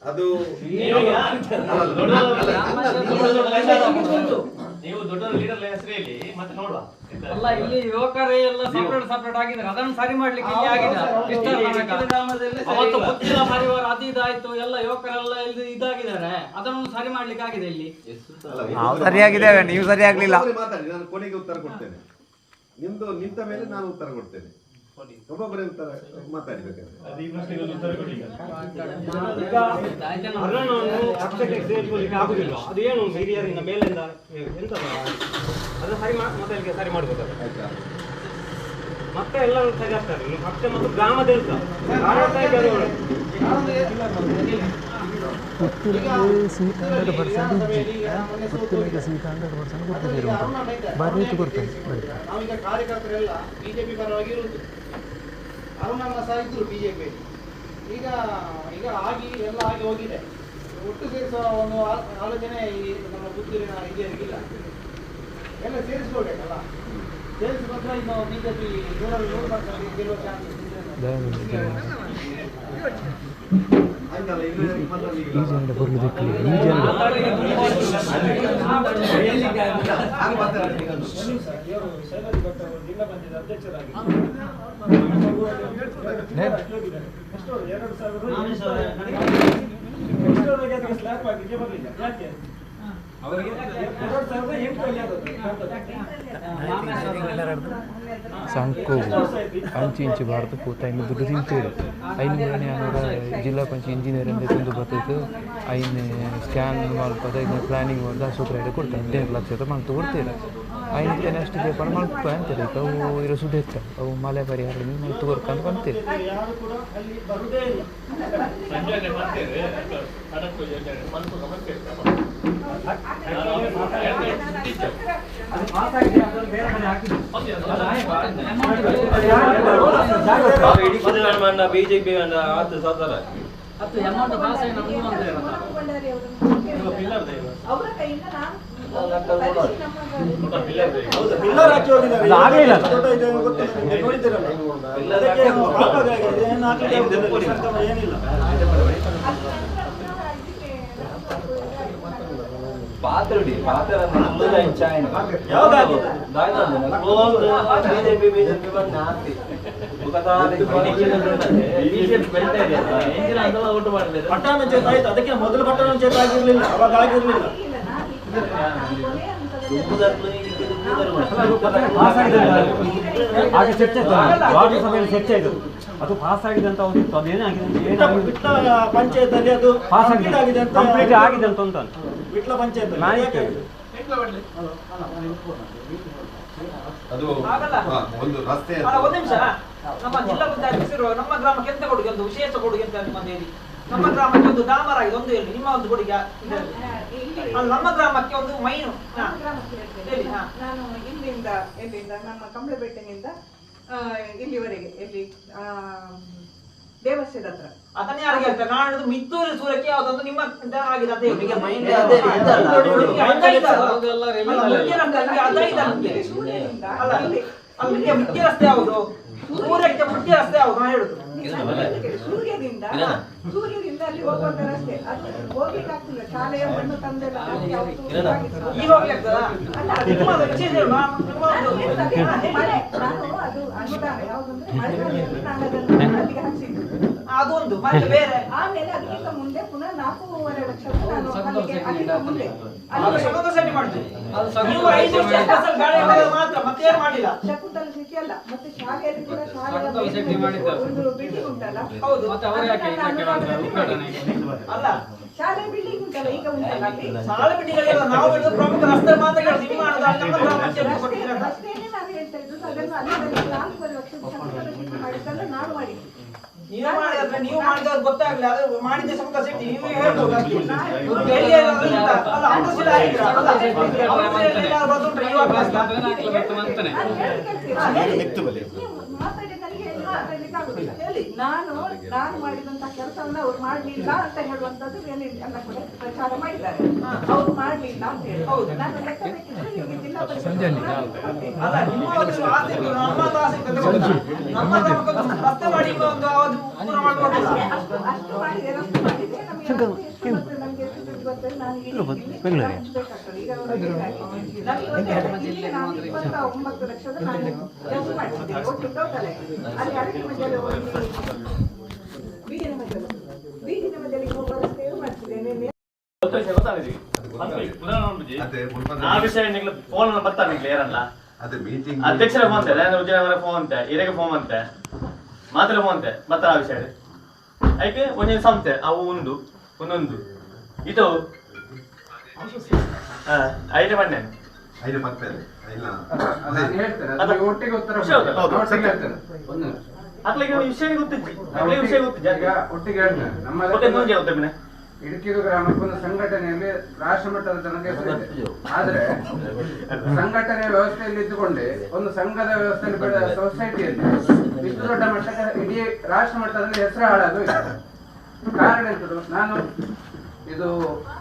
ಅದು ನೀವು ದೊಡ್ಡ ಲೀಡರ್ ಹೆಸರಲ್ಲಿ ಮತ್ತೆ ನೋಡುವ ಅಲ್ಲ ಇಲ್ಲಿ ಯುವಕರೇ ಎಲ್ಲ ಸಪರೇಟ್ ಆಗಿದ್ದಾರೆ. ಅದನ್ನು ಸರಿ ಮಾಡ್ಲಿಕ್ಕೆ ಇಲ್ಲಿ ಆಗಿದೆ. ಅವತ್ತು ಗೊತ್ತಿಲ್ಲ ಪರಿವಾರ ಅದು ಇದಾಯ್ತು, ಎಲ್ಲ ಯುವಕರೆಲ್ಲ ಇಲ್ಲಿ ಇದಾಗಿದ್ದಾರೆ. ಅದನ್ನು ಸರಿ ಮಾಡ್ಲಿಕ್ಕೆ ಆಗಿದೆ ಇಲ್ಲಿ. ನಾವು ಸರಿಯಾಗಿದ್ದೇವೆ, ನೀವು ಸರಿ ಆಗ್ಲಿಲ್ಲ. ಮಾತಾಡಿ, ನಾನು ಕೊನೆಗೆ ಉತ್ತರ ಕೊಡ್ತೇನೆ. ನಿಮ್ದು ನಿಂತ ಮೇಲೆ ನಾನು ಉತ್ತರ ಕೊಡ್ತೇನೆ. ಒಬ್ಬೊಬ್ಬರೇ ಉತ್ತರ ಮಾತಾಡಬೇಕಾದ್ರೆ ಪಕ್ಷಕ್ಕೆ ಸೇರಿಸಲಿಕ್ಕೆ ಆಗುದಿಲ್ಲ. ಅದೇನು ಹಿರಿಯರಿಂದ ಮೇಲಿಂದ ಎಂತ ಅದು ಸರಿ ಮಾಡ್ಬೋದು. ಮತ್ತೆ ಎಲ್ಲ ಸರಿ ಆಗ್ತಾರೆ. ಪಕ್ಷ ಮತ್ತು ಗ್ರಾಮದ ಸೀಟ್ 100% ಪುತ್ತೂರಿಗೆ ಸೀಟ್ 100% ಕೊಡ್ತಿದ್ದೀರಿ ಬರೀತು ಕೊಡ್ತೇನೆ. ನಾವೀಗ ಕಾರ್ಯಕರ್ತರೆಲ್ಲ ಬಿಜೆಪಿ ಪರವಾಗಿ ಇರುವುದು. ಅರುಣನ್ನ ಸಹ ಇದ್ರು ಬಿಜೆಪಿ. ಈಗ ಈಗ ಆಗಿ ಎಲ್ಲ ಆಗಿ ಹೋಗಿದೆ. ಒಟ್ಟು ಸೇರಿಸುವ ಒಂದು ಆಲೋಚನೆ ಈ ನಮ್ಮ ಪುತ್ತೂರಿನ ಹಿರಿಯರಿಗಿಲ್ಲ. ಎಲ್ಲ ಸೇರಿಸ್ಕೊಳ್ಬೇಕಲ್ಲ. ಸೇರಿಸಿಕೊಂಡ್ರೆ ಇನ್ನು ಬಿಜೆಪಿ 100% ಗೆಲ್ಲುವ ಚಾನ್ಸ್ ಇದೆ. ಸಂಕು ಅಂಚಿ ಇಂಚು ಭಾರತ ಕೂತ ಇನ್ನು ದುಡ್ಡು ತಿಂತೇವೆ. ಐನು ಮನೆ ಅವರ ಜಿಲ್ಲಾ ಪಂಚಾಯತ್ ಇಂಜಿನಿಯರ್ ಅಂತ ತಂದು ಬರ್ತೈತೆ. ಐನು ಸ್ಕ್ಯಾನ್ ಮಾಡ್ಬೋದು, ಐದು ಪ್ಲಾನಿಂಗ್ ಮಾಡ್ದು ಸೂತ್ರ ಹಿಡಿದು ಕೊಡ್ತಾರೆ. 18 ಲಕ್ಷ ಮಂತ್ ಕೊಡ್ತೇವೆ. ಐನಕ್ಕೆ ನೆಕ್ಸ್ಟ್ ಪೇಪರ್ ಮಾಡ್ಕೊ ಅಂತಾರೆ. ಈಗ ಅವು ಇರೋ ಸುದ್ದಿ ಇರ್ತಾರೆ. ಅವು ಮಳೆ ಪರಿಹಾರ ನೀವು ತಗೋರ್ಕೊಂಡು ಬಂತೇವೆ. ಬಿಜೆಪಿ ಪಾತ್ರಡಿ ಪಾತ್ರ ಬಿಜೆಪಿ ಬಂದ ಓಟು ಮಾಡಿದ್ದಾರೆ. ಪಟ್ಟಣ ಚೇತ ಆಯ್ತು. ಅದಕ್ಕೆ ಮೊದಲು ಪಟ್ಟಣ ಚೇತ ಆಗಿರ್ಲಿಲ್ಲ, ಅವಾಗ ಆಗಿರ್ಲಿಲ್ಲ. ಹಾಗೆ ಚರ್ಚೆ ವಾರ್ಡ್ ಸಭೆಯಲ್ಲಿ ಚರ್ಚೆ ಆಯಿತು. ಅದು ಪಾಸ್ ಆಗಿದೆ ಅಂತ ಹೋಗಿತ್ತು. ಅದೇನಾಗಿದೆ ಪಂಚಾಯತ್ ಅದು ಪಾಸ್ ಆಗಿದೆ ಅಂತ ಕಂಪ್ಲೀಟ್ ಆಗಿದೆ ಅಂತ ವಿಟ್ಲ ಪಂಚಾಯತ್ ಅದು ಒಂದು ರಸ್ತೆ ಒಂದು ನಿಮಿಷ. ನಮ್ಮ ಜಿಲ್ಲಾ ಪಂಚಾಯತ್ ನಮ್ಮ ಗ್ರಾಮಕ್ಕೆ ಎಂತ ಕೊಡುಗೆ, ಒಂದು ವಿಶೇಷ ಕೊಡುಗೆ ಅಂತ ನಿಮ್ಮದು ಹೇಳಿ. ನಮ್ಮ ಗ್ರಾಮಕ್ಕೆ ಒಂದು ಡಾಮರ್ ಆಗಿದೆ, ಒಂದು ಹೇಳಿ ನಿಮ್ಮ ಒಂದು ಕೊಡುಗೆ. ನಮ್ಮ ಗ್ರಾಮಕ್ಕೆ ಒಂದು ಮೈನು ಹೇಳಿ. ನಾನು ಎಲ್ಲಿಂದ ನಮ್ಮ ಕಂಬಳಬೆಟ್ಟಿನಿಂದ ಇಲ್ಲಿವರೆಗೆ ಎಲ್ಲಿ ದೇವಸ್ಥಾನದ ಹತ್ರ ಅದನ್ನ ಯಾರಿಗೆ ಹೇಳ್ತಾರೆ? ನಾನು ಮಿತ್ತೂರು ಸೂರಕ್ಕೆ ಯಾವ್ದೊಂದು ನಿಮ್ಮ ಆಗಿದೆ ಅಂತ ಹೇಳಿ. ಮುಖ್ಯ ರಸ್ತೆ ಯಾವುದು? ಸೂರ್ಯಕ್ಕೆ ಮುಖ್ಯ ರಸ್ತೆ ಯಾವುದು ನಾನು ಹೇಳುದು. ಸೂರ್ಯದಿಂದ ಅಲ್ಲಿ ಹೋಗುವಂತ ರಸ್ತೆ ಅದು ಹೋಗ್ಲಿಕ್ಕೆ ಆಗ್ತಿಲ್ಲ. ಶಾಲೆಯ ಮಣ್ಣು ತಂದೆಲ್ಲ ಈಗ ಹೋಗ್ಲಿಕ್ಕಾಗ್ತದಾ? ಅದು ಅನುದಾನ ಯಾವುದಂದ್ರೆ ಮಳೆಗಾಲದಲ್ಲಿ ನಾನು ಅದನ್ನು ಅಲ್ಲಿಗೆ ಹಾಕ್ಸಿದ್ದು. ಅದೊಂದು ಮತ್ತೆ ಬೇರೆ. ಆಮೇಲೆ ಅದಕ್ಕಿಂತ ಮುಂದೆ ಪುನಃ 4.5 ಲಕ್ಷ ನಾನು ಅಲ್ಲಿಗೆ ಅದಕ್ಕಿಂತ ಮುಂದೆ ಶಕುಂತಲ ಮಾಡ್ತೀವಿ. ನೀವು 5 ವರ್ಷ ಮಾತ್ರ ಮತ್ತೇನು ಮಾಡಿಲ್ಲ. ಶಕುಂತಲ ಸಿಟಿ ಅಲ್ಲ, ಮತ್ತೆ ಶಾಲೆಯಲ್ಲಿ ಕೂಡ ಶಾಲೆಯ ಒಂದು ಬಿಲ್ಡಿಂಗ್ ಉಂಟಲ್ಲ. ಹೌದು. ಅಲ್ಲ ಶಾಲೆ ಬಿಲ್ಡಿಂಗ್ ಉಂಟಲ್ಲ, ಈಗ ಉಂಟಲ್ಲ ಅಲ್ಲಿ. ಶಾಲೆ ಬಿಲ್ಡಿಂಗ್ ನಾವು ಹೇಳುದು ಪ್ರಮುಖ ರಸ್ತೆ ಮಾತ್ರ ಹೇಳ್ತೀವಿ. ರಸ್ತೆಯನ್ನೇ ನಾನು ಹೇಳ್ತಾ ಇದ್ದು. ಅದನ್ನು ಅಲ್ಲಿ 4.5 ಲಕ್ಷ ಶಕುಂತಲ ಸಿಟಿ ಮಾಡಿದ್ದಲ್ಲ ನಾನು ಮಾಡಿದ್ದು. ನೀವು ಮಾಡಿದ್ರೆ ನೀವು ಮಾಡಿದ್ರೆ ಗೊತ್ತಾಗ್ಲಿ. ಅದು ಮಾಡಿದ್ದೆ ಶಕುಂತಲ ಸಿಟಿ ನೀವು ಹೇಳ್ಬೋದು. ಮಾತಾಡ್ಲಿಕ್ಕೆ ಆಗುದಿಲ್ಲ. ನಾನು ಮಾಡಿದಂತ ಕೆಲಸವನ್ನ ಅವ್ರು ಮಾಡ್ಲಿಲ್ಲ ಅಂತ ಹೇಳುವಂತದ್ದು ಎಲ್ಲ ಕೂಡ ಪ್ರಚಾರ ಮಾಡಿದ್ದಾರೆ. ಅವ್ರು ಮಾಡ್ಲಿಲ್ಲ ಅಂತ ಹೇಳಿ ನಾನು ಲೆಕ್ಕ ಬೇಕಿದ್ರೆ ನಿಮಗೆ ಜಿಲ್ಲಾ ಪರಿಷತ್ ಅಲ್ಲ, ನಿಮ್ಮ ಒಂದು ಆಸೆ ಇತ್ತು, ನಮ್ಮದು ಆಸೆ ಇತ್ತು ಅಂತ ಗೊತ್ತಾ? ನಮ್ಮ ಗ್ರಾಮಕ್ಕೊಂದು ರಸ್ತೆ ಮಾಡಿ ಒಂದು ಅದು ಪೂರ ಮಾಡ್ಕೊಡ್ಲಿಲ್ಲ. ಅಷ್ಟು ಮಾಡಿದೆ, ರಸ್ತೆ ಮಾಡಿದೆ. ನಮಗೆ ಎಷ್ಟು ಎಷ್ಟು ದುಡ್ಡು ಬರ್ತದೆ ನಾನು ಈಗ ಹಂಚ್ಬೇಕಾಗ್ತದೆ. ಈಗ ನಮಗೆ ಇಲ್ಲಿ ನಾನು 29 ಲಕ್ಷದ ನಾನು ಕೆಲಸ ಮಾಡ್ತಿದ್ದೇನೆ ಒಟ್ಟು ಟೋಟಲ್. ಅಲ್ಲಿ ಅಡಕೆ ಮಧ್ಯದಲ್ಲಿ ಬೀದಿನ ಮಧ್ಯದಲ್ಲಿ ಹೋಗುವ ರಸ್ತೆಯೂ ಮಾಡ್ತಿದ್ದೇನೆ. ಫೋನ್ ಬರ್ತಾನೆ ಯಾರಲ್ಲ ಅದೇ ಮೀಟಿಂಗ್ ಅಧ್ಯಕ್ಷರ ಫೋನ್ ಉದ್ಯೋಗ ಫೋನ್ ಅಂತೆ ಹಿರೇಗೆ ಫೋನ್ ಅಂತೆ ಮಾತ್ರ ಫೋನ್ ಅಂತೆ ಬರ್ತಾರ ಆ ವಿಷಯ ಐಕೆ ಒಂದೊಂದು ಸಂಸ್ಥೆ ಅವು ಒಂದೊಂದು ಇದು ಐದು ಬಣ್ಣೆ ಐದು ಬರ್ತೇನೆ ಇಲ್ಲ ಒಟ್ಟಿಗೆ ಉತ್ತರ ಅಟ್ಲಿಗೆ ವಿಷಯ ಗೊತ್ತಿದ್ವಿ ವಿಷಯ ಗೊತ್ತಿದ್ದ ಒಟ್ಟಿಗೆ ಹೇಳ್ತೇನೆ. ನಮ್ಮ ಇಡುಕಿದು ಗ್ರಾಮಕ್ಕೊಂದು ಸಂಘಟನೆಯಲ್ಲಿ ರಾಷ್ಟ್ರ ಮಟ್ಟದ ತನಕ ಹೆಸರಿದೆ. ಆದ್ರೆ ಸಂಘಟನೆಯ ವ್ಯವಸ್ಥೆಯಲ್ಲಿ ಇದ್ದುಕೊಂಡೆ ಒಂದು ಸಂಘದ ವ್ಯವಸ್ಥೆಯಲ್ಲಿ ಬೆಳೆದ ಸೊಸೈಟಿಯಲ್ಲಿ ಇಷ್ಟು ದೊಡ್ಡ ಮಟ್ಟಕ್ಕೆ ಇಡೀ ರಾಷ್ಟ್ರ ಮಟ್ಟದಲ್ಲಿ ಹೆಸರು ಹಾಳಾದು ಇದೆ. ಕಾರಣ ಎಂತದ್ದು? ನಾನು ಇದು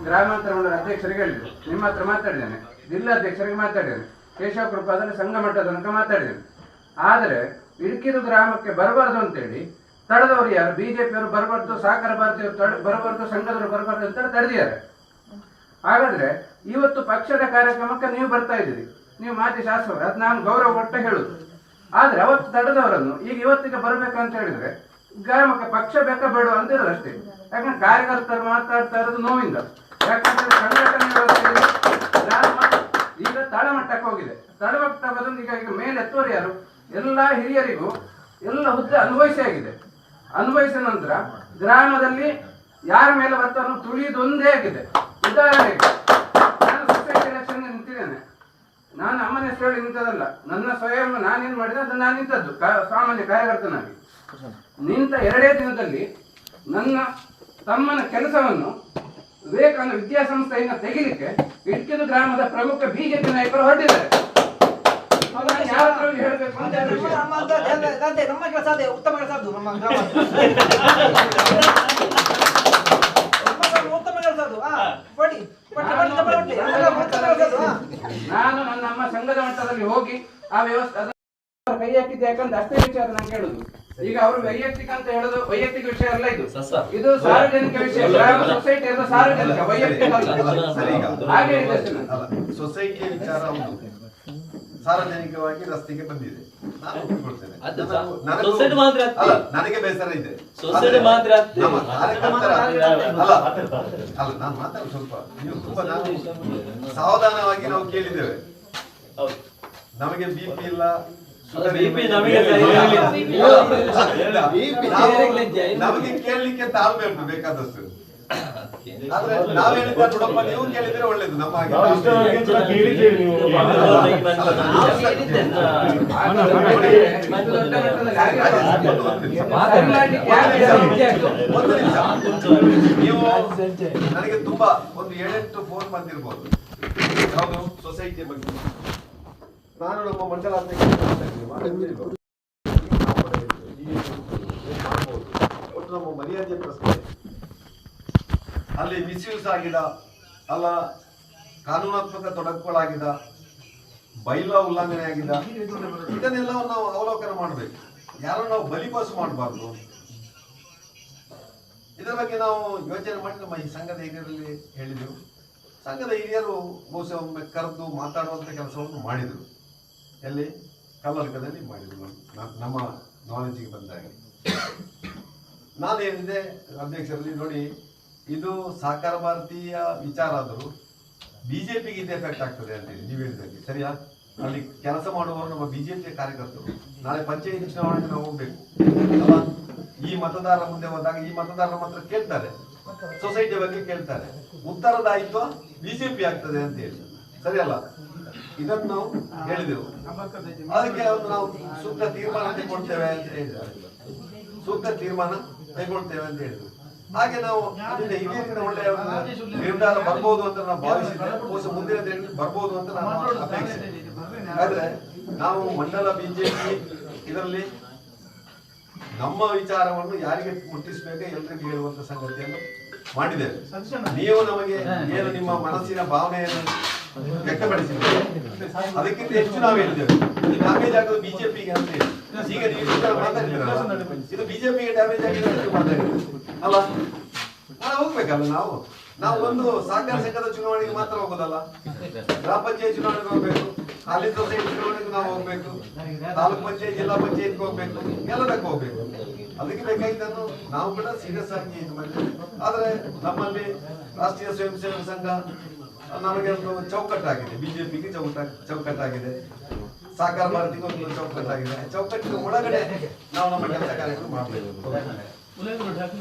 ಗ್ರಾಮಾಂತರ ಮಂಡಲ ಅಧ್ಯಕ್ಷರಿಗೆ ಹೇಳಿದೆ, ನಿಮ್ಮ ಹತ್ರ ಮಾತಾಡಿದ್ದೇನೆ, ಜಿಲ್ಲಾಧ್ಯಕ್ಷರಿಗೆ ಮಾತಾಡಿದ್ದೇನೆ, ಕೇಶವ ಕೃಪಾದಲ್ಲಿ ಸಂಘ ಮಟ್ಟದ ತನಕ ಮಾತಾಡಿದ್ದೇನೆ. ಆದರೆ ಇಡುಕಿದು ಗ್ರಾಮಕ್ಕೆ ಬರಬಾರದು ಅಂತೇಳಿ ತಡೆದವರು ಯಾರು? ಬಿಜೆಪಿಯವರು ಬರಬಾರ್ದು, ಸಹಕಾರ ಭಾರತೀಯವರು ಬರಬಾರ್ದು, ಸಂಘದವರು ಬರಬಾರ್ದು ಅಂತ ತಡೆದಿದ್ದಾರೆ. ಹಾಗಾದ್ರೆ ಇವತ್ತು ಪಕ್ಷದ ಕಾರ್ಯಕ್ರಮಕ್ಕೆ ನೀವು ಬರ್ತಾ ಇದ್ದೀರಿ, ನೀವು ಮಾಜಿ ಶಾಸಕರು, ಅದು ನಾನು ಗೌರವ ಕೊಟ್ಟ ಹೇಳುದು. ಆದ್ರೆ ಅವತ್ತು ತಡೆದವರನ್ನು ಈಗ ಇವತ್ತಿಗೆ ಬರ್ಬೇಕಂತ ಹೇಳಿದ್ರೆ ಗ್ರಾಮಕ್ಕೆ ಪಕ್ಷ ಬೇಕಾ ಬೇಡ ಅಂತ ಇರೋದು ಅಷ್ಟೇ. ಯಾಕಂದ್ರೆ ಕಾರ್ಯಕರ್ತರು ಮಾತಾಡ್ತಾ ಇರೋದು ನೋವಿಂದ. ಯಾಕಂದ್ರೆ ಸಂಘಟನೆ ವ್ಯವಸ್ಥೆಯಲ್ಲಿ ಗ್ರಾಮ ಈಗ ತಳಮಟ್ಟಕ್ಕೆ ಹೋಗಿದೆ. ತಳಮಟ್ಟಕ್ಕೆ ಬಂದು ಈಗ ಮೇಲೆ ಎತ್ತುವರು ಯಾರು? ಎಲ್ಲ ಹಿರಿಯರಿಗೂ ಎಲ್ಲ ಹುದ್ದೆ ಅನುಭವಿಸಿ ಆಗಿದೆ. ಅನುಭವಿಸಿದ ನಂತರ ಗ್ರಾಮದಲ್ಲಿ ಯಾರ ಮೇಲೆ ಬರ್ತಾರೋ ತುಳಿಯುವುದು ಒಂದೇ ಆಗಿದೆ. ಉದಾಹರಣೆಗೆ ನಾನು ಸೊಸೈಟಿ ಎಲೆಕ್ಷನ್ ನಿಂತಿದ್ದೇನೆ. ನಾನು ಅಮ್ಮನ ಹೆಸರು ಹೇಳಿ ನಿಂತದಲ್ಲ, ನನ್ನ ಸ್ವಯಂ ನಾನೇನು ಮಾಡಿದೆ ಅದು ನಾನು ನಿಂತದ್ದು ಸಾಮಾನ್ಯ ಕಾರ್ಯಕರ್ತನಾಗಿ. ನಿಂತ 2 ದಿನದಲ್ಲಿ ನನ್ನ ತಮ್ಮನ ಕೆಲಸವನ್ನು ವಿವೇಕಾನಂದ ವಿದ್ಯಾಸಂಸ್ಥೆಯಿಂದ ತೆಗಿಲಿಕ್ಕೆ ಇಡುಕಿದು ಗ್ರಾಮದ ಪ್ರಮುಖ ಬಿಜೆಪಿ ನಾಯಕರು ಹೊರಟಿದ್ದಾರೆ. ಯಾರ ಹತ್ರ ಹೇಳ್ಬೇಕು ಅಂತ ನಮ್ಮ ಕೆಲಸ ಅದೇ ಉತ್ತಮ ಕೆಲಸ ಅದು. ನಮ್ಮ ಗ್ರಾಮ ಉತ್ತಮ ಕೆಲಸ ಅದು. ನಾನು ನನ್ನ ಅಮ್ಮ ಸಂಘದ ಮಟ್ಟದಲ್ಲಿ ಹೋಗಿ ಆ ವ್ಯವಸ್ಥೆ ಕೈ ಹಾಕಿದ್ದೆ. ಯಾಕಂದ್ರೆ ಅಷ್ಟೇ ವಿಚಾರ ನಾನು ಕೇಳುದು. ಈಗ ಅವರು ವೈಯಕ್ತಿಕ ಅಂತ ಹೇಳುದು ವೈಯಕ್ತಿಕ ವಿಷಯ ಅಲ್ಲ, ಇದು ಸಾರ್ವಜನಿಕ ವಿಷಯ. ಗ್ರಾಮ ಸೊಸೈಟಿ ಅದು ಸಾರ್ವಜನಿಕ, ವೈಯಕ್ತಿಕ ಹಾಗೆ ಇದೆ. ಸೊಸೈಟಿಯ ವಿಚಾರ ಹೌದು, ಸಾರ್ವಜನಿಕವಾಗಿ ರಸ್ತೆಗೆ ಬಂದಿದೆ, ನಾನು ಒಪ್ಪಿಕೊಳ್ತೇನೆ. ಅಲ್ಲ, ನನಗೆ ಬೇಸರ ಇದೆ. ನಮ್ಮ ಕಾರ್ಯಕರ್ತರ ಅಲ್ಲ, ನಾನು ಮಾತಾಡ ಸ್ವಲ್ಪ ನೀವು ತುಂಬಾ ನಾವು ಸಾವಧಾನವಾಗಿ ನಾವು ಕೇಳಿದ್ದೇವೆ. ನಮಗೆ ಬಿಪಿ ಇಲ್ಲ, ನಮಗೆ ಕೇಳಲಿಕ್ಕೆ ತಾಳ್ಮೆ ಉಂಟು ಬೇಕಾದಷ್ಟು. ಆದ್ರೆ ನಾವ್ ಹೇಳಿದ ನೋಡಪ್ಪ ನೀವು ಕೇಳಿದ್ರೆ ಒಳ್ಳೇದು. ನಮ್ಮ ಒಂದು ನಿಮಿಷ, ನೀವು ನನಗೆ ತುಂಬಾ ಒಂದು 7-8 ಫೋನ್ ಬಂದಿರ್ಬೋದು ಯಾವುದು ಸೊಸೈಟಿ ಬಗ್ಗೆ. ನಾನು ನಮ್ಮ ಮಂಡಲ ಒಟ್ಟು ನಮ್ಮ ಮರ್ಯಾದೆ ಪ್ರಶ್ನೆ. ಅಲ್ಲಿ ಮಿಸ್ಯೂಸ್ ಆಗಿದ ಅಲ್ಲ, ಕಾನೂನಾತ್ಮಕ ತೊಡಕುಗಳಾಗಿದ, ಬೈಲಾ ಉಲ್ಲಂಘನೆ ಆಗಿದ, ಇದನ್ನೆಲ್ಲವನ್ನು ನಾವು ಅವಲೋಕನ ಮಾಡಬೇಕು. ಯಾರು ನಾವು ಬಲಿಪಾಸು ಮಾಡಬಾರ್ದು. ಇದರ ಬಗ್ಗೆ ನಾವು ಯೋಚನೆ ಮಾಡಿ ನಮ್ಮ ಈ ಸಂಘದ ಹಿರಿಯರಲ್ಲಿ ಹೇಳಿದೆವು. ಸಂಘದ ಹಿರಿಯರು ಬಹುಶಃ ಒಮ್ಮೆ ಕರೆದು ಮಾತಾಡುವಂಥ ಕೆಲಸವನ್ನು ಮಾಡಿದರು. ಎಲ್ಲಿ? ಕಲ್ಲರ್ಕದಲ್ಲಿ ಮಾಡಿದರು. ನಮ್ಮ ನಾಲೆಜಿಗೆ ಬಂದಾಗ ನಾನು ಏನಿದೆ ಅಧ್ಯಕ್ಷರಲ್ಲಿ, ನೋಡಿ ಇದು ಸಹಕಾರ ಭಾರತೀಯ ವಿಚಾರ ಆದರೂ ಬಿಜೆಪಿಗೆ ಇದು ಎಫೆಕ್ಟ್ ಆಗ್ತದೆ ಅಂತೇಳಿ ನೀವು ಹೇಳಿದಂಗೆ ಸರಿಯಾ? ಅಲ್ಲಿ ಕೆಲಸ ಮಾಡುವವರು ನಮ್ಮ ಬಿಜೆಪಿಯ ಕಾರ್ಯಕರ್ತರು. ನಾಳೆ ಪಂಚಾಯತ್ ಚುನಾವಣೆಗೆ ನಾವು ಹೋಗ್ಬೇಕು ಅಲ್ಲ? ಈ ಮತದಾರ ಮುಂದೆ ಹೋದಾಗ ಈ ಮತದಾರರ ಮಾತ್ರ ಕೇಳ್ತಾರೆ, ಸೊಸೈಟಿ ಬಗ್ಗೆ ಕೇಳ್ತಾರೆ. ಉತ್ತರದ ಆಯ್ತು ಬಿಜೆಪಿ ಆಗ್ತದೆ ಅಂತ ಹೇಳಿ, ಸರಿಯಲ್ಲ? ಇದನ್ನು ನಾವು ಹೇಳಿದೆವು. ಅದಕ್ಕೆ ಒಂದು ನಾವು ಸೂಕ್ತ ತೀರ್ಮಾನ ತೆಗೆದುಕೊಳ್ತೇವೆ ಅಂತ ಹೇಳಿದ್ದಾರೆ. ಸೂಕ್ತ ತೀರ್ಮಾನ ತೆಗೆದುಕೊಳ್ತೇವೆ ಅಂತ ಹೇಳಿದ್ರು. ಹಾಗೆ ನಾವು ಅದರಿಂದ ಹಿರಿಯರಿಂದ ಒಳ್ಳೆಯ ನಿರ್ಧಾರ ಬರ್ಬೋದು ಅಂತ ನಾವು ಭಾವಿಸಿದ್ರೆ ಬಹುಶಃ ಮುಂದಿನ ದಿನದಲ್ಲಿ ಬರ್ಬೋದು ಅಂತ ನಾನು ಅಪೇಕ್ಷೆ. ಆದ್ರೆ ನಾವು ಮಂಡಲ ಬಿಜೆಪಿ ಇದರಲ್ಲಿ ನಮ್ಮ ವಿಚಾರವನ್ನು ಯಾರಿಗೆ ಮುಟ್ಟಿಸಬೇಕು ಎಲ್ಲರಿಗೂ ಹೇಳುವಂತ ಸಂಗತಿಯನ್ನು ಮಾಡಿದ್ದೇವೆ. ನೀವು ನಮಗೆ ಏನು ನಿಮ್ಮ ಮನಸ್ಸಿನ ಭಾವನೆಯನ್ನು ವ್ಯಕ್ತಪಡಿಸಿದ್ದೇವೆ, ಅದಕ್ಕಿಂತ ಹೆಚ್ಚು ನಾವು ಹೇಳಿದ್ದೇವೆ. ಈ ಡ್ಯಾಮೇಜ್ ಆಗೋದು ಬಿಜೆಪಿಗೆ ಅಂತ ಹೇಳಿ. ಈಗ ನೀವು ಮಾತಾಡಿದ್ರಲ್ಲ, ಇದು ಬಿಜೆಪಿಗೆ ಡ್ಯಾಮೇಜ್ ಆಗಿದೆ ಅಂತ ಮಾತಾಡಿದ್ರು ಅಲ್ಲ. ಹೋಗ್ಬೇಕಲ್ಲ ನಾವು ಒಂದು ಸಹಕಾರ ಸಂಘದ ಚುನಾವಣೆಗೆ ಮಾತ್ರ ಹೋಗೋದಲ್ಲ, ಗ್ರಾಮ ಪಂಚಾಯತ್ ಚುನಾವಣೆಗೆ ಹೋಗ್ಬೇಕು, ಅಲ್ಲಿ ಸೊಸೈಟಿ ಚುನಾವಣೆಗೆ ನಾವು ಹೋಗ್ಬೇಕು, ತಾಲೂಕ್ ಪಂಚಾಯತ್ ಜಿಲ್ಲಾ ಪಂಚಾಯತ್ಗೆ ಹೋಗ್ಬೇಕು, ಎಲ್ಲದಕ್ಕೂ ಹೋಗ್ಬೇಕು. ಅದಕ್ಕೆ ಬೇಕಾಗಿದ್ದನ್ನು ನಾವು ಕೂಡ ಸೀರಿಯಸ್ ಆಗಿ ಇದು ಮಾಡಿದ್ವಿ. ಆದ್ರೆ ನಮ್ಮಲ್ಲಿ ರಾಷ್ಟ್ರೀಯ ಸ್ವಯಂ ಸೇವಕ ಸಂಘ ನಮಗೆ ಒಂದು ಚೌಕಟ್ಟಾಗಿದೆ, ಬಿಜೆಪಿಗೆ ಚೌಕಟ್ಟಾಗಿದೆ, ಸಹಕಾರ ಭಾರತಿಗೆ ಒಂದು ಚೌಕಟ್ಟಾಗಿದೆ. ಚೌಕಟ್ಟಿನ ಒಳಗಡೆ ನಾವು ನಮ್ಮ ಕೆಲಸ ಕಾರ್ಯಗಳು ಮಾಡಬೇಕು.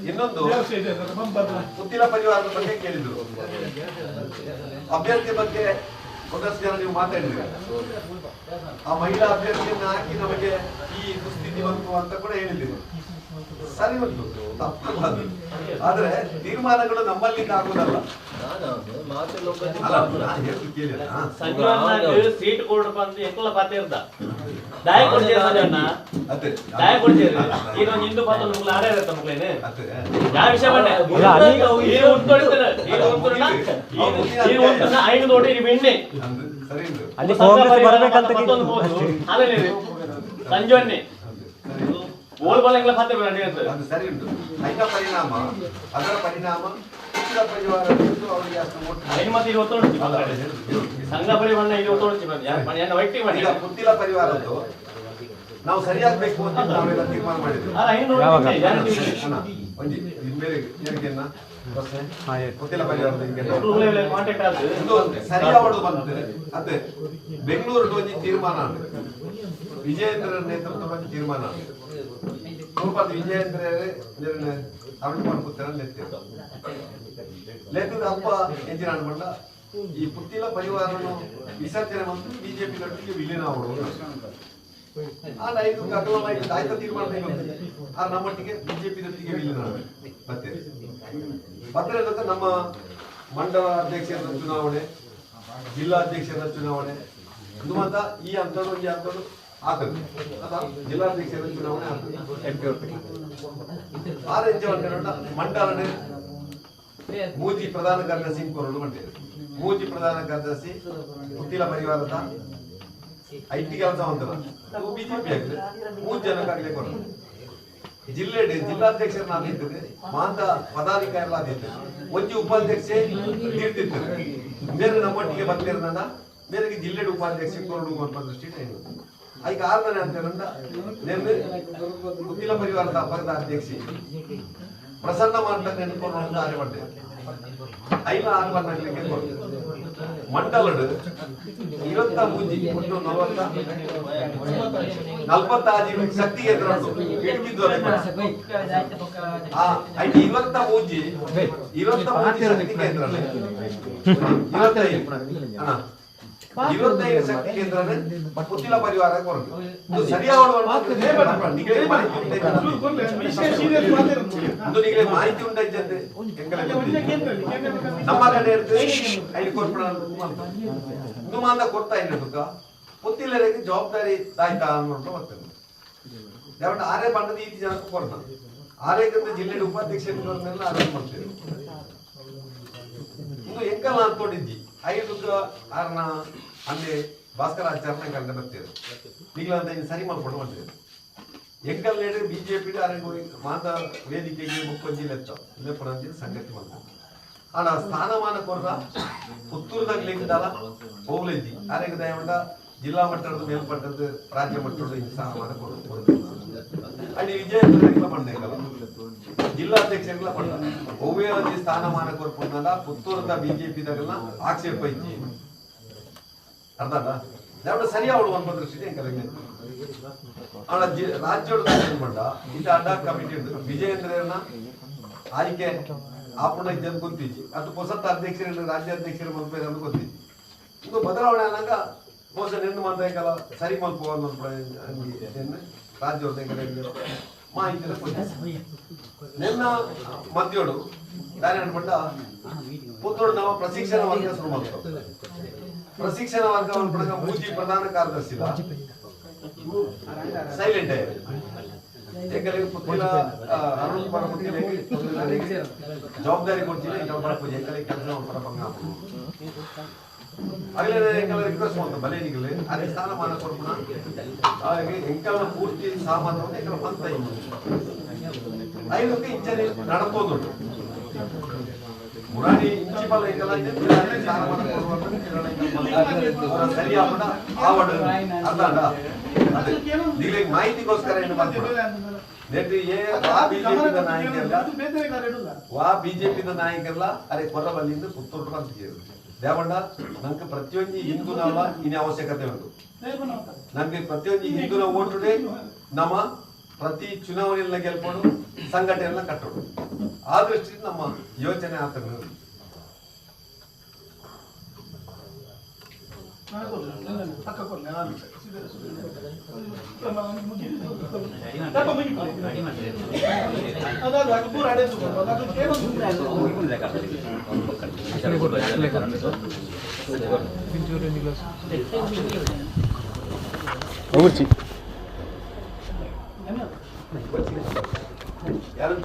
ಇನ್ನೊಂದು ಪುತ್ತಿಲ ಪರಿವಾರದ ಬಗ್ಗೆ ಕೇಳಿದ್ರು, ಅಭ್ಯರ್ಥಿ ಬಗ್ಗೆ ಒಂದಷ್ಟು ಜನ ನೀವು ಮಾತಾಡಿದ್ರಿ. ಆ ಮಹಿಳಾ ಅಭ್ಯರ್ಥಿಯನ್ನು ಹಾಕಿ ನಮಗೆ ಈ ದುಸ್ಥಿತಿ ಬಂತು ಅಂತ ಕೂಡ ಹೇಳಿದ್ರು. ಸರಿ ಉಂಟು, ತಪ್ಪಲ್ಲ. ಆದ್ರೆ ತೀರ್ಮಾನಗಳು ನಮ್ಮಲ್ಲಿಂದ ಆಗುದಲ್ಲ. ಸೀಟ್ ಕೊಡ್ಬಂದು ಎಕ್ಕಲ ಪಾತಿರ್ದ ದಾಯ ಕೊಡ್ತೀರ ಸಂಜಣ್ಣ, ದಾಯ ಕೊಡ್ತೀರಿ. ಈಗ ಹಿಂದೂ ಪಾತ್ರ ಮುಗ್ಲ ಆಡೇ ಇರತ್ತ ಮುಗ್ಲೇನೆ ಯಾವ ವಿಷಯ ಬಂಡೆ ಈಗ ಉಂಟೊಡಿತಾರೆ. ಈಗ ಉಂಟುನ ಈಗ ಉಂಟುನ ಐದು ನೋಡಿ ನೀವು ಎಣ್ಣೆ ಅಲ್ಲಿ ಕಾಂಗ್ರೆಸ್ ಬರಬೇಕಂತ ಮತ್ತೊಂದು ಹೋದ್ರು ಆಮೇಲೆ ಸಂಜೆ ಓಲ್ಬಾಲೆಲ್ಲ ಪಾತ್ರ ಅದು ಸರಿ ಉಂಟು. ಅದರ ಪರಿಣಾಮ ಪರಿವಾರ ಅವರಿಗೆ ಸಂಘ ಪರಿವಾರ ಪುತ್ತಿಲ ಪರಿವಾರದ್ದು ನಾವು ಸರಿಯಾಗಬೇಕು ಅಂತ ನಾವೆಲ್ಲ ತೀರ್ಮಾನ ಮಾಡಿದ್ವಿ. ಪುತ್ತಿಲ ಪರಿವಾರದ ಸರಿಯಾವಡು ಬಂತು. ಅದೇ ಬೆಂಗಳೂರು ತೀರ್ಮಾನ ವಿಜಯೇಂದ್ರ ನೇತೃತ್ವ ಬಂದು ತೀರ್ಮಾನ ವಿಜಯೇಂದ್ರ ಅರುಣ್ ಪುತ್ರ ಲೆಕ್ಕದ ಅಪ್ಪ ಎಂಜಿನ ಅನ್ಕೊಂಡ ಈ ಪುತ್ತಿಲ ಪರಿವಾರನು ವಿಸರ್ಜನೆ ಬಂದು ಬಿಜೆಪಿ ಗಟ್ಟಿಗೆ ವಿಲೀನ ಆಗುವುದು. ಆಗ ಐದು ಆಯ್ತ ತೀರ್ಮಾನ ಆ ನಮ್ಮೊಟ್ಟಿಗೆ ಬಿಜೆಪಿ ಗಟ್ಟಿಗೆ ವಿಲೀನ ಮತ್ತೆ ಮತ್ತೆ ನಮ್ಮ ಮಂಡಲ ಅಧ್ಯಕ್ಷರ ಚುನಾವಣೆ, ಜಿಲ್ಲಾಧ್ಯಕ್ಷರ ಚುನಾವಣೆ ಇದು ಮಾತ್ರ ಈ ಹಂತಗಳು ಈ ಹಂತಗಳು ಆಗ್ತದೆ. ಜಿಲ್ಲಾಧ್ಯಕ್ಷರ ಚುನಾವಣೆ ಆಗ್ತದೆ. ಆರೆಂಜ್ ಮಂಡಲನೆ ಮೂಜಿ ಪ್ರಧಾನ ಕಾರ್ಯದರ್ಶಿ ಕೊರಡು ಮಂಡ್ಯ ಮೂಜಿ ಪ್ರಧಾನ ಕಾರ್ಯದರ್ಶಿ ಪುತ್ತಿಲ ಪರಿವಾರದ ಐಟಿ ಕೆಲಸ ಹೊಂದಲ್ಲ ಬಿಜೆಪಿ ಆಗ್ತದೆ. 3 ಜನಕ್ಕಾಗಲೇ ಕೊರಡು ಜಿಲ್ಲಾಧ್ಯಕ್ಷರನ್ನಾದಿರ್ತದೆ, ಮಾಂತ ಪದಾಧಿಕಾರಿಗಳಾದಿರ್ತದೆ, ಒಂಜಿ ಉಪಾಧ್ಯಕ್ಷೆ ನೀಡ್ತಿರ್ತದೆ. ಬೇರೆ ನಮ್ಮೊಟ್ಟಿಗೆ ಬರ್ತಿರೋದ ಬೇರೆಗೆ ಜಿಲ್ಲೆ ಉಪಾಧ್ಯಕ್ಷೆ ಕೊರಡು ಅಂತ ದೃಷ್ಟಿ ಈಗ 6ನೇ ಅಂತೇಳಿಂದ ಪುತ್ತಿಲ ಪರಿವಾರದ ಅಪರದ ಅಧ್ಯಕ್ಷಿ ಪ್ರಸನ್ನ ಮಾಡ್ತಾರೆ ನೆನ್ಕೊಂಡು ಆರೆ ಮಾಡ್ತೇವೆ. ಐನ 6 ಬರ್ನಾಗ್ಲಿಕ್ಕೆ ಮಂಡಲಡು 23 ಒಟ್ಟು 46 ಶಕ್ತಿ ಕೇಂದ್ರ ಹಿಡಿದಿದ್ದು. ಐದು 23 ಶಕ್ತಿ ಕೇಂದ್ರ 25 ಶಕ್ತಿ ಕೇಂದ್ರ ಪುತ್ತಿಲ ಪರಿವಾರ ಮಾಹಿತಿ ಉಂಟಂತೆ ನಮ್ಮ ಕಡೆ ಐದು ಕೊಟ್ಟು ಮಾಂದ ಕೊಡ್ತಾ ಇಲ್ಲದಕ್ಕ ಪುತ್ತಿಲರಿಗೆ ಜವಾಬ್ದಾರಿ ಆಯ್ತಾ ಅನ್ನೋದು ಬರ್ತದೆ. ಯಾವತ್ತು ಆರೇ ಬಣ್ಣದ ಈ ಜನಕ್ಕೆ ಕೊಡ್ತ ಆರೇಕಂತ ಜಿಲ್ಲೆ ಉಪಾಧ್ಯಕ್ಷರನ್ನೆಲ್ಲ ಆರಂಭ ಮಾಡ್ತೇವೆ. ಇನ್ನು ಎಂಕಲ್ಲ ಅಂತೋಡಿದ್ದಿ 5 6ನ ಅಲ್ಲಿ ಭಾಸ್ಕರಾಚಾರ್ಯ ಕಂಡ ಬರ್ತೇವೆ. ಈಗಲಂತ ಇನ್ನು ಸರಿ ಮಾಡ್ಕೊಂಡು ಬರ್ತೇವೆ. ಎಂಕಲ್ ನೇಡಿ ಬಿಜೆಪಿ ಮಾತ ವೇದಿಕೆಗೆ ಮುಕ್ಕೊಂಜಿಲೆತ್ತ ಇಲ್ಲಪ್ಪಣ ಅಂತ ಸಂಗತಿ ಮಾಡ್ತಾರೆ. ಆಡ ಸ್ಥಾನಮಾನ ಕೊರ್ರ ಪುತ್ತೂರ್ದಾಗ್ಲಿಂದಲ್ಲ ಹೋಗ್ಲಿದ್ದಿ ಆರೇಗ ದಯಮಂಡ ಜಿಲ್ಲಾ ಮಟ್ಟದ ಮೇಲ್ಪಟ್ಟದ್ದು ರಾಜ್ಯ ಮಟ್ಟದ ಸ್ಥಾನಮಾನ ಕೊಡ್ತಾರೆ. ಅಲ್ಲಿ ವಿಜಯೇಂದ್ರ ಪಂಡೇಕಲ್ಲ ಜಿಲ್ಲಾಧ್ಯಕ್ಷರಿಗೆಲ್ಲ ಪಂಡ ಒವ್ವೇದಿ ಸ್ಥಾನಮಾನ ಕೊರ್ಪುಂದಲ್ಲ ಪುತ್ತೂರದ ಬಿಜೆಪಿದಾಗೆಲ್ಲ ಆಕ್ಷೇಪ ಇದ್ದಿ ಅರ್ಧ ದಯವಿಟ್ಟು ಸರಿಯಾವಡು ಒಂದು ದೃಷ್ಟಿ ಎಂಕಲಿಗೆ ರಾಜ್ಯೋಡ ಪಂಡ ಇದು ಅಡ್ಡ ಕಮಿಟಿ ಉಂಟು. ವಿಜಯೇಂದ್ರನ ಆಯ್ಕೆ ಆಪುಣ ಇದ್ದಂತ ಗೊತ್ತಿಜ್ಜಿ ಅದು ಹೊಸತ ಅಧ್ಯಕ್ಷರು ರಾಜ್ಯಾಧ್ಯಕ್ಷರು ಮಲ್ಪೇರು ಅಂತ ಗೊತ್ತಿಜ್ಜಿ. ಇದು ಬದಲಾವಣೆ ಆದಾಗ ಮೋಸ ನೆನ್ನು ಮಾತಾಡಲ್ಲ ಸರಿ ಮಲ್ಪುವ ರಾಜ್ಯದ ಮಾಹಿತಿ ನಿನ್ನ ಮಧ್ಯೋಡು ದಾರಿ ಅನ್ಕೊಂಡ ಪುತ್ತೋಡು ನಾವು ಪ್ರಶಿಕ್ಷಣ ವರ್ಗ ಶುರು ಮಾಡ್ತೇವೆ. ಪ್ರಶಿಕ್ಷಣ ವರ್ಗ ಮೂಜಿ ಪ್ರಧಾನ ಕಾರ್ಯದರ್ಶಿ ಸೈಲೆಂಟ್ ಎಂಕಲಿಗೆ ಪುತ್ತಿಲ ಅರುಣ್ ಕುಮಾರ್ ಪುತ್ತಿಲೆಗೆ ಜವಾಬ್ದಾರಿ ಕೊಡ್ತೀನಿ ಎಂಕಲ್ ಬರಪೂಜೆ ಎಂಕಲಿಗೆ ಕೆಲಸ ಪರಪಂಗ ಆಗಲೇ ಎಂಕಲ್ ರಿಕ್ವೆಸ್ಟ್ ಮಾಡ್ತಾರೆ ಬಲೇನಿಗಲೇ ಅದೇ ಸ್ಥಾನಮಾನ ಕೊಡ್ಬೋಣ ಹಾಗೆ ಎಂಕಲ್ನ ಪೂರ್ತಿ ಸಾಮಾನ್ಯವನ್ನು ಎಂಕಲ್ ಬಂತ ಐದಕ್ಕೆ ಇಂಚನೆ ನಡ್ಕೋದುಂಟು ಮುರಾರಿ ಇಂಚಿಪಲ್ ಎಂಕಲ್ ಸ್ಥಾನಮಾನ ಕೊಡುವಂತ ಸರಿಯಾದ ಆವಡ ಅರ್ಧಾಂಡ ನಿಮಗೆ ಮಾಹಿತಿಗೋಸ್ಕರ ಏನು ಮಾಡ್ತಾರೆ ಬಿಜೆಪಿ ನಾಯಕರಲ್ಲ ಅರೆ ಕೊರಬಲ್ಲಿಂದ ಪುತ್ತೂರು ಬಂದಿದ್ದೀರಿ ದೇವಣ್ಣ ನಂಗೆ ಪ್ರತಿಯೊಂದು ಹಿಂದೂನಲ್ಲ ಇನ್ನ ಅವಶ್ಯಕತೆ ಉಂಟು ನಮ್ಗೆ ಪ್ರತಿಯೊಂದು ಹಿಂದೂನ ಓಟುಡೆ ನಮ್ಮ ಪ್ರತಿ ಚುನಾವಣೆಯನ್ನ ಗೆಲ್ಕೊಂಡು ಸಂಘಟನೆಯನ್ನ ಕಟ್ಟೋದು ಆ ದೃಷ್ಟಿಯಿಂದ ನಮ್ಮ ಯೋಚನೆ ಆತನು ಯಾರು